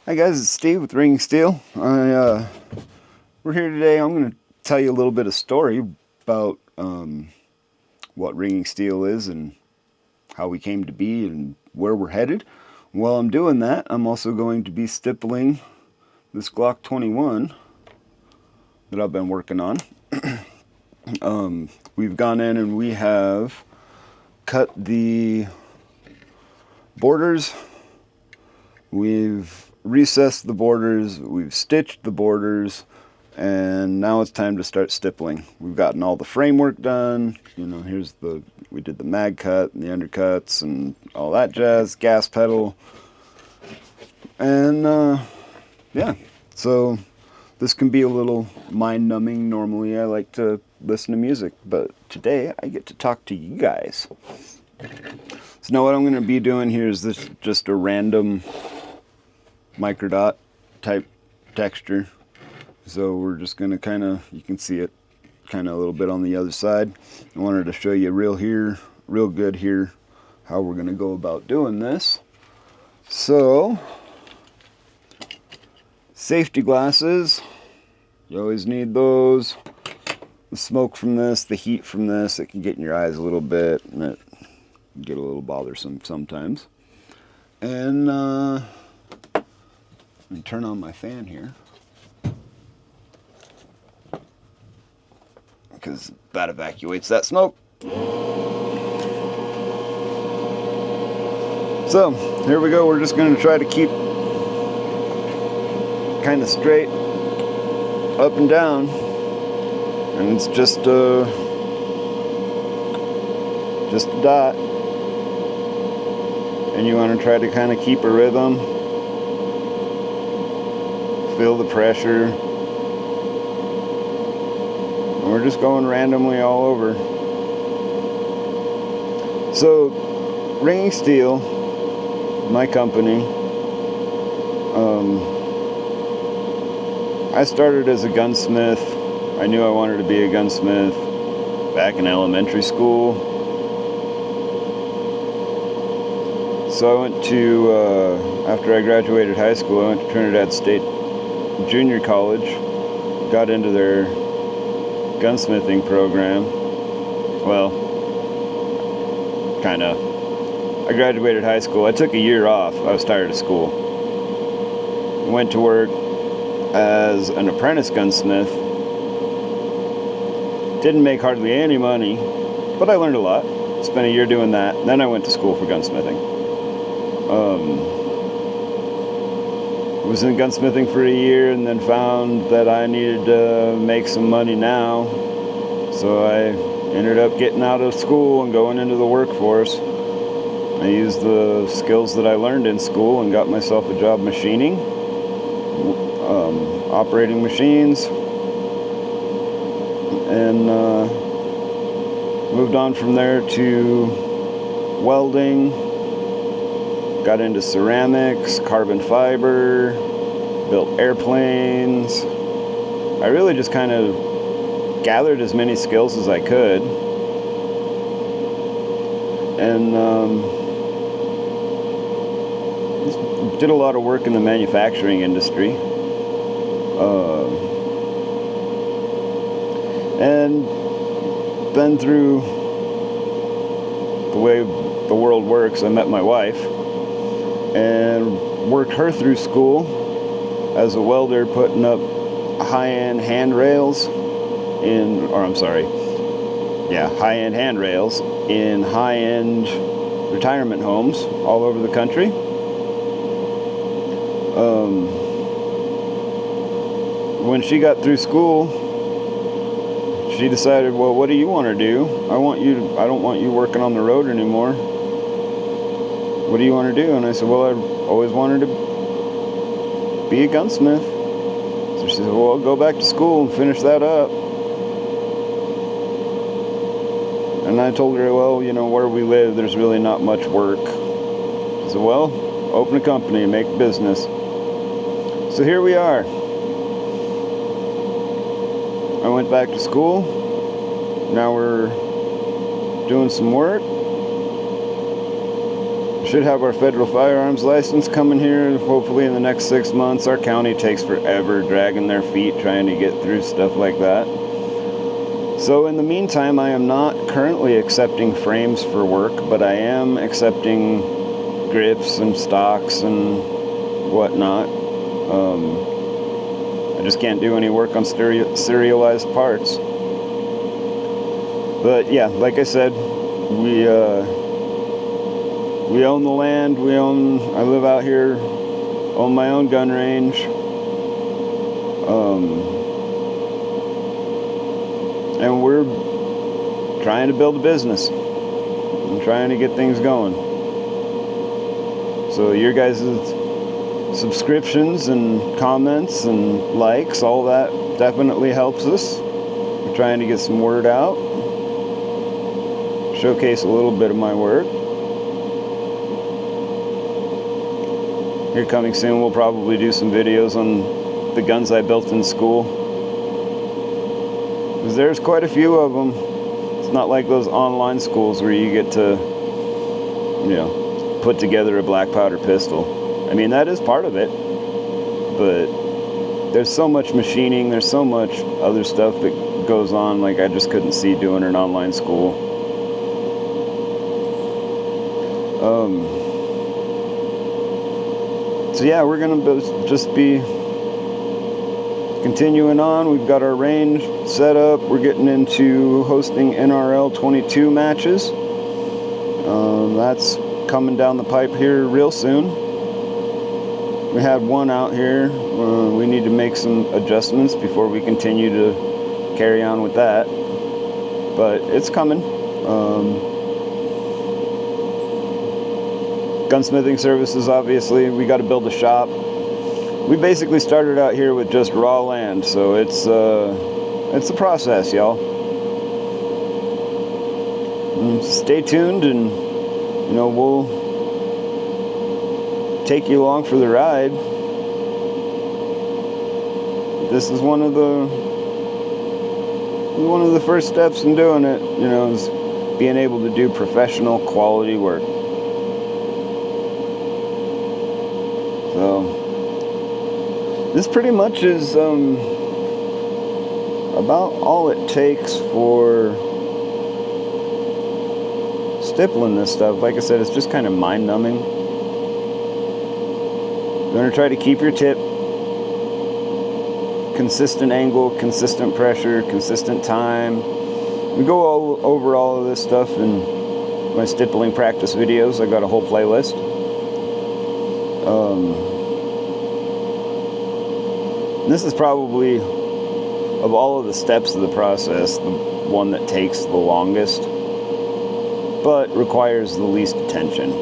Hi guys, it's Steve with Ringing Steel. We're here today. I'm going to tell you a little bit of story about what Ringing Steel is and how we came to be and where we're headed. While I'm doing that, I'm also going to be stippling this Glock 21 that I've been working on. We've gone in and we have cut the borders. We've recessed the borders, we've stitched the borders, and now it's time to start stippling. We've gotten all the framework done. We did the mag cut and the undercuts and all that jazz, gas pedal. And yeah, so this can be a little mind-numbing. Normally I like to listen to music, but today I get to talk to you guys. So now what I'm going to be doing here is this just a random microdot type texture. So we're just going to you can see it kind of a little bit on the other side. I wanted to show you real good here, how we're going to go about doing this. So, safety glasses, you always need those. The smoke from this, the heat from this, it can get in your eyes a little bit, and it can get a little bothersome sometimes. And turn on my fan here, because that evacuates that smoke. So here we go. We're just going to try to keep kind of straight up and down, and it's just a dot, and you want to try to kind of keep a rhythm. Feel the pressure. And we're just going randomly all over. So, Ringing Steel, my company, I started as a gunsmith. I knew I wanted to be a gunsmith back in elementary school. So I went to, after I graduated high school, I went to Trinidad State Junior College, got into their gunsmithing program. Well, kind of. I graduated high school. I took a year off. I was tired of school. Went to work as an apprentice gunsmith. Didn't make hardly any money, but I learned a lot. Spent a year doing that. Then I went to school for gunsmithing. Was in gunsmithing for a year and then found that I needed to make some money now. So I ended up getting out of school and going into the workforce. I used the skills that I learned in school and got myself a job machining, operating machines, and moved on from there to welding. Got into ceramics, carbon fiber, built airplanes. I really just kind of gathered as many skills as I could. And did a lot of work in the manufacturing industry. And then through the way the world works, I met my wife and worked her through school as a welder, putting up high-end handrails high-end handrails in high-end retirement homes all over the country. When she got through school, she decided, well, what do you want to do? I don't want you working on the road anymore. What do you want to do? And I said, well, I've always wanted to be a gunsmith. So she said, well, I'll go back to school and finish that up. And I told her, well, where we live, there's really not much work. I said, well, open a company and make a business. So here we are. I went back to school. Now we're doing some work. should have our federal firearms license coming here hopefully in the next 6 months. Our county takes forever dragging their feet trying to get through stuff like that. So in the meantime, I am not currently accepting frames for work, but I am accepting grips and stocks and whatnot. I just can't do any work on serialized parts. But yeah, like I said, we own the land. I live out here, own my own gun range. And we're trying to build a business and trying to get things going. So your guys' subscriptions and comments and likes, all that definitely helps us. We're trying to get some word out, showcase a little bit of my work. Here coming soon, we'll probably do some videos on the guns I built in school. Because there's quite a few of them. It's not like those online schools where you get to, put together a black powder pistol. I mean, that is part of it. But there's so much machining, there's so much other stuff that goes on, like I just couldn't see doing an online school. So yeah, we're gonna just be continuing on. We've got our range set up. We're getting into hosting NRL 22 matches. That's coming down the pipe here real soon. We had one out here. We need to make some adjustments before we continue to carry on with that. But it's coming. Gunsmithing services, obviously. We got to build a shop. We basically started out here with just raw land, so it's a process, y'all. Stay tuned, and we'll take you along for the ride. This is one of the first steps in doing it, is being able to do professional quality work. So this pretty much is about all it takes for stippling this stuff. Like I said, it's just kind of mind-numbing. You're going to try to keep your tip consistent angle, consistent pressure, consistent time. We go over all of this stuff in my stippling practice videos. I got a whole playlist. This is probably, of all of the steps of the process, the one that takes the longest, but requires the least attention,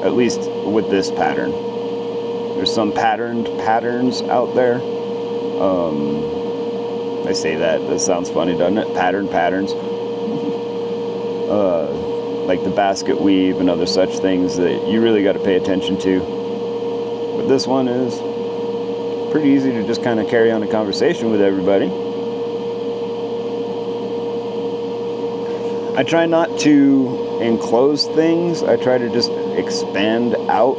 at least with this pattern. There's some patterns out there. I say that sounds funny, doesn't it? Patterns. Like the basket weave and other such things that you really got to pay attention to. But this one is pretty easy to just kind of carry on a conversation with everybody. I try not to enclose things. I try to just expand out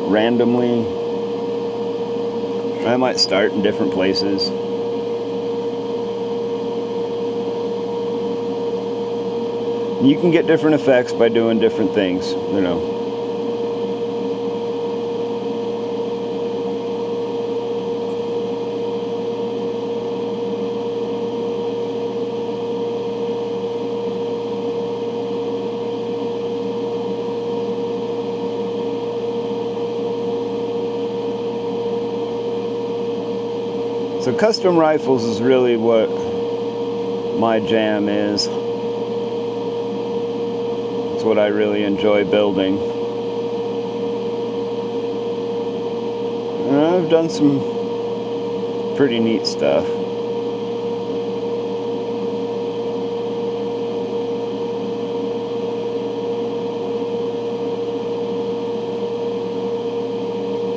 randomly. I might start in different places. You can get different effects by doing different things, So custom rifles is really what my jam is. It's what I really enjoy building. And I've done some pretty neat stuff.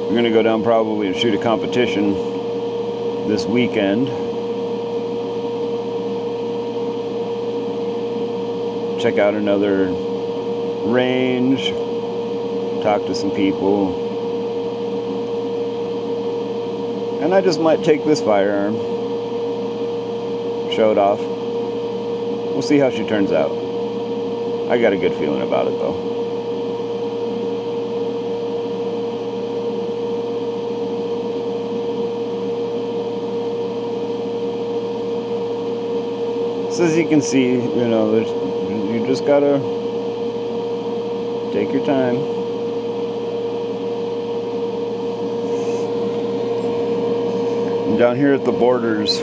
I'm gonna go down probably and shoot a competition this weekend. Check out another range, talk to some people, and I just might take this firearm, show it off. We'll see how she turns out. I got a good feeling about it though. So as you can see, you know, you just gotta take your time. And down here at the borders,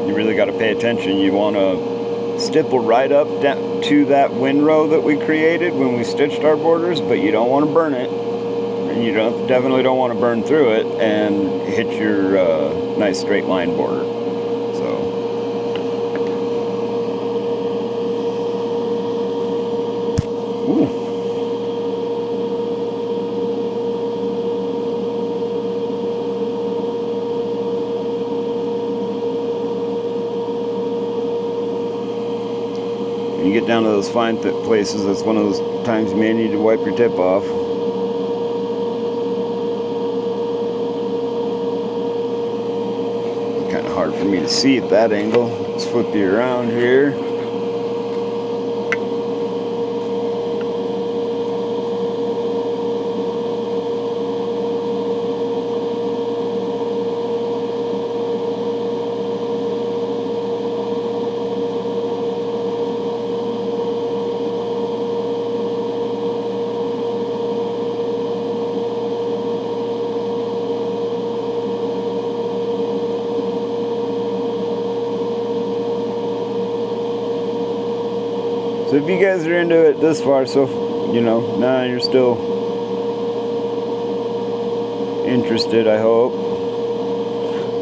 you really got to pay attention. You want to stipple right up to that windrow that we created when we stitched our borders, but you don't want to burn it. And you definitely don't want to burn through it and hit your nice straight line border. So, ooh. When you get down to those fine places, that's one of those times you may need to wipe your tip off. Kind of hard for me to see at that angle. Let's flip you around here. So if you guys are into it this far, so, you know, now you're still interested, I hope.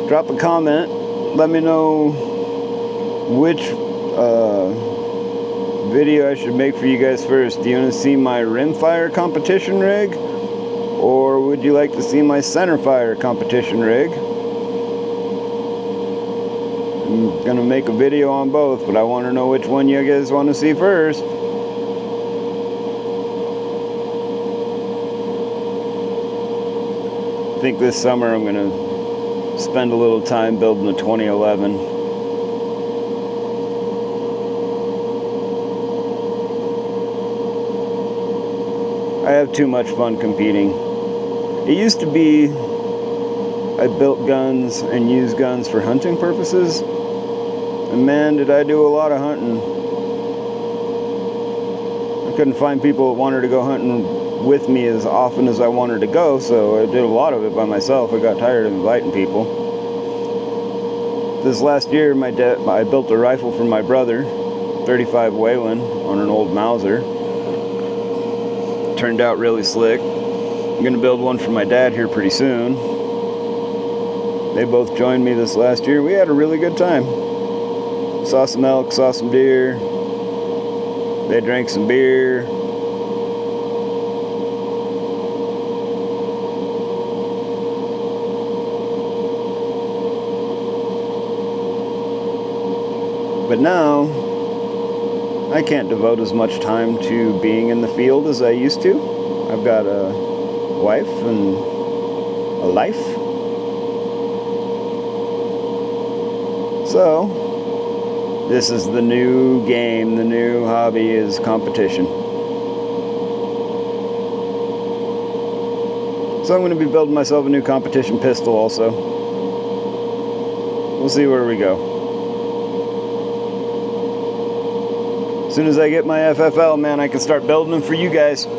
Drop a comment. Let me know which video I should make for you guys first. Do you want to see my rimfire competition rig? Or would you like to see my centerfire competition rig? I'm gonna make a video on both, but I want to know which one you guys want to see first. I think this summer I'm gonna spend a little time building the 2011. I have too much fun competing. It used to be I built guns and used guns for hunting purposes. And man, did I do a lot of hunting. I couldn't find people that wanted to go hunting with me as often as I wanted to go, so I did a lot of it by myself. I got tired of inviting people. This last year, I built a rifle for my brother, 35 Whalen, on an old Mauser. Turned out really slick. I'm gonna build one for my dad here pretty soon. They both joined me this last year. We had a really good time. Saw some elk, saw some deer. They drank some beer. But now, I can't devote as much time to being in the field as I used to. I've got a wife and a life. So, this is the new game, the new hobby is competition. So I'm going to be building myself a new competition pistol also. We'll see where we go. As soon as I get my FFL, man, I can start building them for you guys. I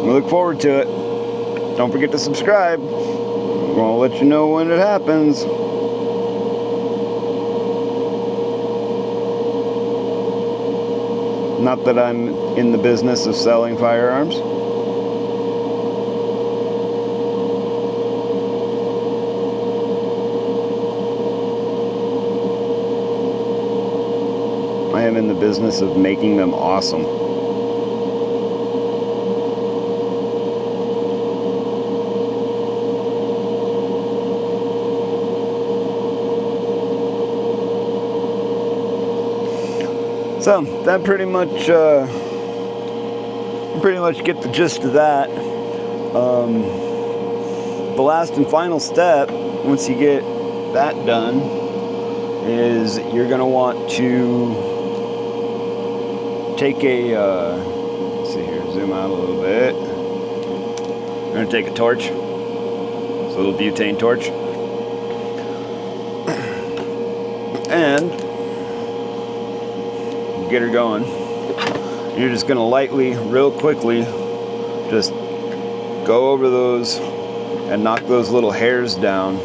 look forward to it. Don't forget to subscribe. I'll let you know when it happens. Not that I'm in the business of selling firearms. I am in the business of making them awesome. So that pretty much get the gist of that. The last and final step, once you get that done, is you're going to want to take a, let's see here, zoom out a little bit. I'm going to take a torch, it's a little butane torch, and get her going. You're just going to lightly, real quickly, just go over those and knock those little hairs down.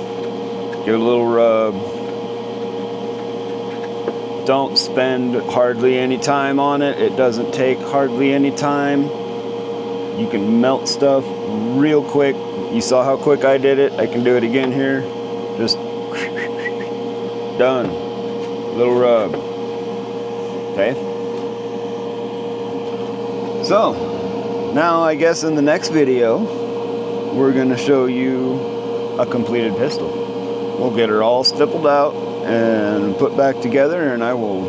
Give it a little rub. Don't spend hardly any time on it. It doesn't take hardly any time. You can melt stuff real quick. You saw how quick I did it. I can do it again here. Just done. Little rub. Okay. So now I guess in the next video we're going to show you a completed pistol. We'll get her all stippled out and put back together, and I will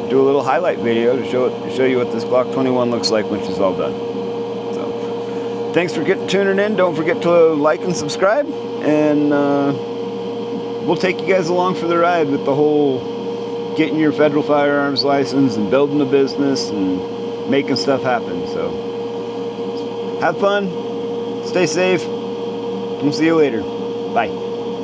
do a little highlight video to show you what this Glock 21 looks like when she's all done. So thanks for tuning in. Don't forget to like and subscribe, and we'll take you guys along for the ride with the whole getting your federal firearms license and building a business and making stuff happen. So have fun, stay safe, and we'll see you later. Bye.